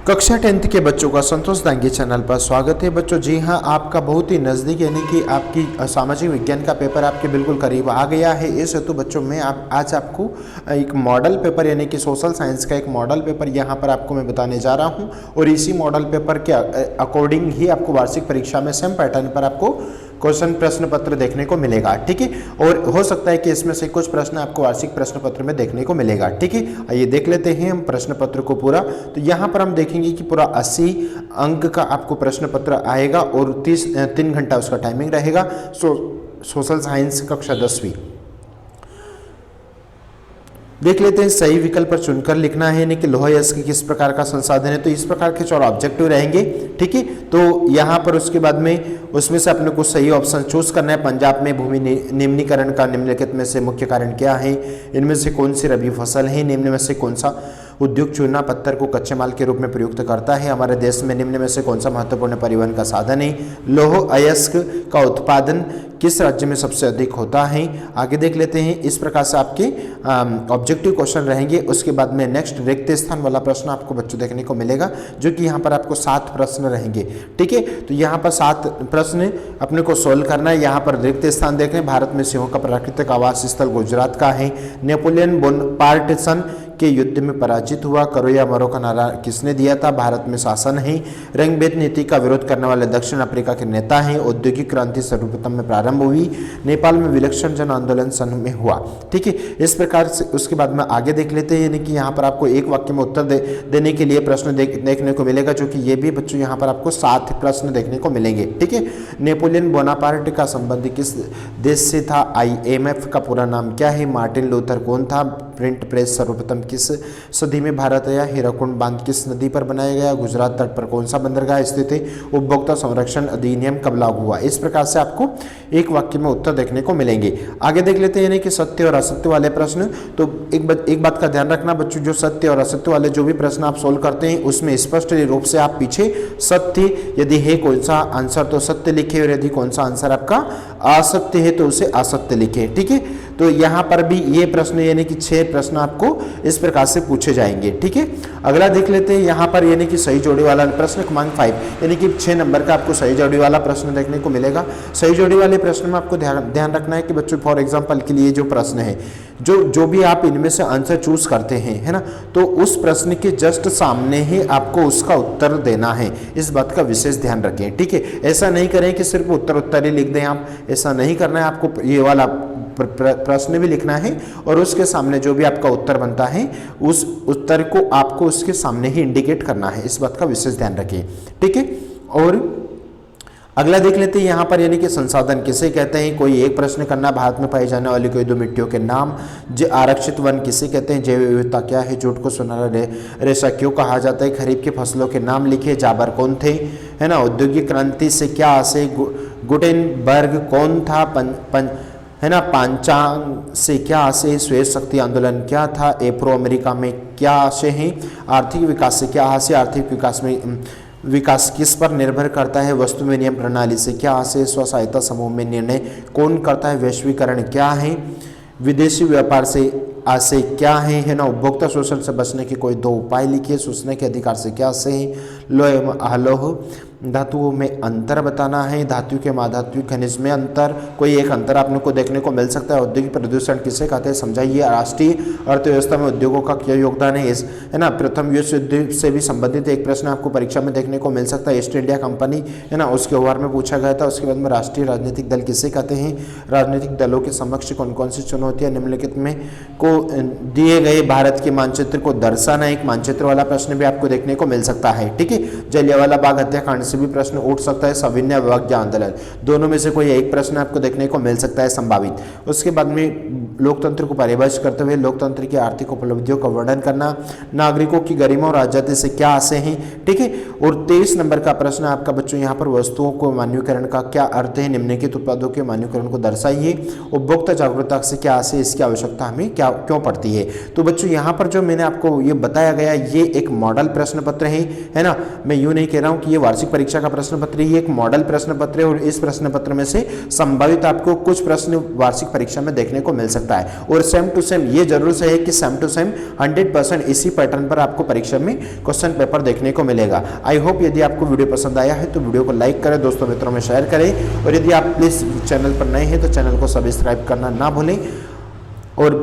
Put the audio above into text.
कक्षा 10th के बच्चों का संतोष दांगी चैनल पर स्वागत है बच्चों। जी हाँ, आपका बहुत ही नज़दीक यानी कि आपकी सामाजिक विज्ञान का पेपर आपके बिल्कुल करीब आ गया है। इस हेतु बच्चों में आज आपको एक मॉडल पेपर यानी कि सोशल साइंस का एक मॉडल पेपर यहाँ पर आपको मैं बताने जा रहा हूँ और इसी मॉडल पेपर के अकॉर्डिंग ही आपको वार्षिक परीक्षा में सेम पैटर्न पर आपको क्वेश्चन प्रश्न पत्र देखने को मिलेगा। ठीक है, और हो सकता है कि इसमें से कुछ प्रश्न आपको वार्षिक प्रश्न पत्र में देखने को मिलेगा। ठीक है, आइए देख लेते हैं हम प्रश्न पत्र को पूरा। तो यहाँ पर हम देखेंगे कि पूरा 80 अंक का आपको प्रश्न पत्र आएगा और 3 घंटा उसका टाइमिंग रहेगा। सोशल साइंस कक्षा 10वीं देख लेते हैं। सही विकल्प पर चुनकर लिखना है, यानी कि लौह अयस्क किस प्रकार का संसाधन है। तो इस प्रकार के 4 ऑब्जेक्टिव रहेंगे। ठीक है, तो यहाँ पर उसके बाद में उसमें से अपने को सही ऑप्शन चूज करना है। पंजाब में भूमि निम्नीकरण का निम्नलिखित में से मुख्य कारण क्या है, इनमें से कौन सी रबी फसल है, निम्न में से कौन सा उद्योग चूना पत्थर को कच्चे माल के रूप में प्रयुक्त करता है, हमारे देश में निम्न में से कौन सा महत्वपूर्ण परिवहन का साधन है, लौह अयस्क का उत्पादन किस राज्य में सबसे अधिक होता है। आगे देख लेते हैं। इस प्रकार से आपके ऑब्जेक्टिव क्वेश्चन रहेंगे। उसके बाद में नेक्स्ट रिक्त स्थान वाला प्रश्न आपको बच्चों देखने को मिलेगा, जो कि यहाँ पर आपको 7 प्रश्न रहेंगे। ठीक है, तो यहाँ पर 7 प्रश्न अपने को सोल्व करना है। यहाँ पर रिक्त स्थान देखें। भारत में सिंहों का प्राकृतिक आवास स्थल गुजरात का है। नेपोलियन बोनापार्ट के युद्ध में पराजित हुआ। करो या मरो का नारा किसने दिया था, भारत में शासन है। रंगभेद नीति का विरोध करने वाले दक्षिण अफ्रीका के नेता हैं। औद्योगिक क्रांति सर्वप्रथम में प्रारंभ हुई। नेपाल में विलक्षण जन आंदोलन सन में हुआ। ठीक है, इस प्रकार से उसके बाद में आगे देख लेते हैं, यानी कि यहाँ पर आपको एक वाक्य में उत्तर देने के लिए प्रश्न देखने को मिलेगा, जो कि ये भी बच्चों यहाँ पर आपको 7 प्रश्न देखने को मिलेंगे। ठीक है, नेपोलियन बोनापार्ट का संबंध किस देश से था, IMF का पूरा नाम क्या है, मार्टिन लूथर कौन था, प्रिंट प्रेस सर्वप्रथम किस सदी में भारत आया, हीराकुंड बांध किस नदी पर बनाया गया, गुजरात तट पर कौन सा बंदरगाह स्थित है, उपभोक्ता संरक्षण अधिनियम कब लागू हुआ। इस प्रकार से आपको एक वाक्य में उत्तर देखने को मिलेंगे। आगे देख लेते हैं, यानी कि सत्य और असत्य वाले प्रश्न। तो एक बात का ध्यान रखना बच्चों, जो सत्य और असत्य वाले जो भी प्रश्न आप सोल्व करते हैं उसमें स्पष्ट रूप से आप पीछे सत्य यदि है कौन सा आंसर तो सत्य लिखे, और यदि कौन सा आंसर आपका असत्य है तो उसे असत्य लिखे। ठीक है, तो यहाँ पर भी ये प्रश्न यानी कि 6 प्रश्न आपको इस प्रकार से पूछे जाएंगे। ठीक है, अगला देख लेते हैं। यहाँ पर यानी कि सही जोड़ी वाला प्रश्न क्रमांक 5 यानी कि 6 नंबर का आपको सही जोड़ी वाला प्रश्न देखने को मिलेगा। सही जोड़ी वाले प्रश्न में आपको ध्यान रखना है कि बच्चों फॉर एग्जाम्पल के लिए जो प्रश्न है, जो भी आप इनमें से आंसर चूज करते हैं, है ना, तो उस प्रश्न के जस्ट सामने ही आपको उसका उत्तर देना है। इस बात का विशेष ध्यान रखें। ठीक है, ऐसा नहीं करें कि सिर्फ उत्तर ही लिख दें आप, ऐसा नहीं करना है। आपको ये वाला प्रश्न भी लिखना है और उसके सामने जो भी आपका उत्तर बनता है उस उत्तर को आपको उसके सामने ही इंडिकेट करना है। इस बात का विशेष ध्यान रखिए। ठीक है, और अगला देख लेते हैं। यहाँ पर यानी कि संसाधन किसे कहते हैं, कोई एक प्रश्न करना। भारत में पाई जाने वाली कोई 2 मिट्टियों के नाम। आरक्षित वन किसे कहते हैं, जैव विविधता क्या है, जूट को सुनहरा रेशा क्यों कहा जाता है, खरीफ की फसलों के नाम लिखे। जाबर कौन थे, है ना, औद्योगिक क्रांति से क्या आशय, गुटेनबर्ग कौन था, है ना, पांचांग से क्या आशय, श्वेत शक्ति आंदोलन क्या था, एफ्रो अमेरिका में क्या आशय है, आर्थिक विकास से क्या आशय, आर्थिक विकास किस पर निर्भर करता है, वस्तु विनिमय प्रणाली से क्या आशय, स्व सहायता समूह में निर्णय कौन करता है, वैश्वीकरण क्या है, विदेशी व्यापार से आशय क्या है ना, उपभोक्ता शोषण से बचने के कोई 2 उपाय लिखिए, सूचना के अधिकार से क्या आशय है, लोह एवं अलोह धातुओं में अंतर बताना है, धातु के महाधातु खनिज में अंतर, कोई एक अंतर आपने को देखने को मिल सकता है। औद्योगिक प्रदूषण किसे कहते हैं समझाइए, राष्ट्रीय अर्थव्यवस्था में उद्योगों का क्या योगदान है ना, प्रथम विश्व युद्ध से भी संबंधित एक प्रश्न आपको परीक्षा में देखने को मिल सकता है। ईस्ट इंडिया कंपनी, है ना, उसके ओवर में पूछा गया था। उसके बाद में राष्ट्रीय राजनीतिक दल किसे कहते हैं, राजनीतिक दलों के समक्ष कौन कौन सी चुनौतियां निम्नलिखित में को दिए गए भारत के मानचित्र को दर्शाना, एक मानचित्र वाला प्रश्न भी आपको देखने को मिल सकता है। ठीक है, जलियांवाला बाग हत्याकांड से भी प्रश्न उठ सकता है। सविनय अवज्ञा आंदोलन, दोनों में से कोई एक प्रश्न आपको देखने को मिल सकता है संभावित। उसके बाद में लोकतंत्र को परिभाषित करते हुए लोकतंत्र की आर्थिक उपलब्धियों का वर्णन करना, नागरिकों की गरिमा और आजादी से क्या आशय है। ठीक है, और 23 नंबर का प्रश्न आपका बच्चों यहाँ पर वस्तुओं को मान्यीकरण का क्या अर्थ है, निम्नलिखित उत्पादों के मान्यीकरण को दर्शाइए, उपभोक्ता जागरूकता से क्या आशय, इसकी आवश्यकता हमें क्यों पड़ती है। तो बच्चों यहाँ पर जो मैंने आपको ये बताया गया ये एक मॉडल प्रश्न पत्र है ना, मैं यूं नहीं कह रहा हूँ कि ये वार्षिक परीक्षा का प्रश्न पत्र, ये एक मॉडल प्रश्न पत्र है और इस प्रश्न पत्र में से संभावित आपको कुछ प्रश्न वार्षिक परीक्षा में देखने को मिल सकते सकता है। और सेम टू सेम ये जरूर से है कि सेम टू सेम 100% इसी पैटर्न पर आपको परीक्षा में क्वेश्चन पेपर देखने को मिलेगा। आई होप यदि आपको वीडियो पसंद आया है तो वीडियो को लाइक करें, दोस्तों मित्रों में शेयर करें, और यदि आप प्लीज़ चैनल पर नए हैं तो चैनल को सब्सक्राइब करना ना भूलें। और